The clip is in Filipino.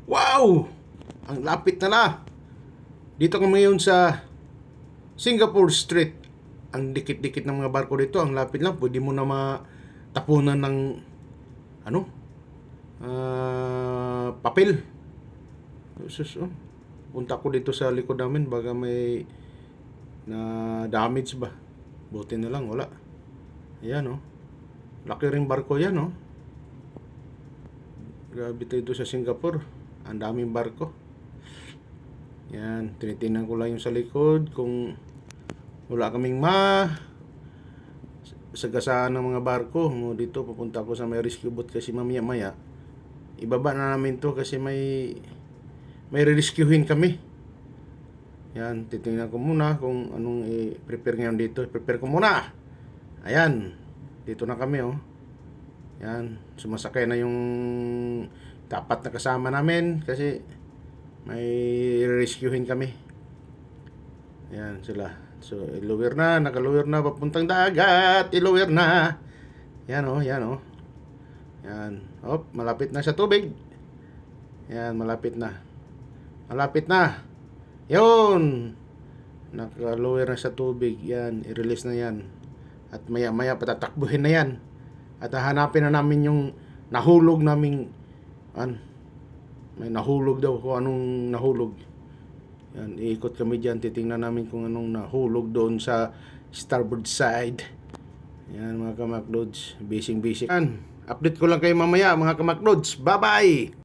Wow! Ang lapit na. Dito kami ngayon sa Singapore Street. Ang dikit-dikit ng mga barko dito. Ang lapit lang. Pwede mo na matapunan ng ano? Papel. Sus, oh. Punta ko dito sa likod namin. Baga may na damage ba. Buti na lang. Wala. Ayan, oh. Laki ring barko yan, oh. Grabe dito sa Singapore. Ang daming barko. Yan, tinitingnan ko lang yung sa likod kung wala kaming sagasaan ng mga barko. Dito pupunta ako sa may rescue boat kasi mamaya-maya ibaba na namin to kasi may re-rescuehin kami. Yan, titingnan ko muna kung anong i-prepare ngayon dito. Prepare ko muna. Ayan, dito na kami, oh. Yan, sumasakay na yung tapat na kasama namin kasi may rescuehin kami. Yan sila. So, iluwir na, nakaluwir na papuntang dagat, iluwir na. Yan, oh, yan, oh. Yan. Hop, malapit na sa tubig. Yan, malapit na. Malapit na. Yun. Nakaluwir na sa tubig. Yan, i-release na yan. At maya-maya patatakbuhin na yan. At hahanapin na namin yung nahulog naming may nahulog daw kung anong nahulog. Yan, iikot kami dyan, titingnan namin kung anong nahulog doon sa starboard side. Yan mga kamaklods, busy. Yan, update ko lang kayo mamaya mga kamaklods. Bye bye.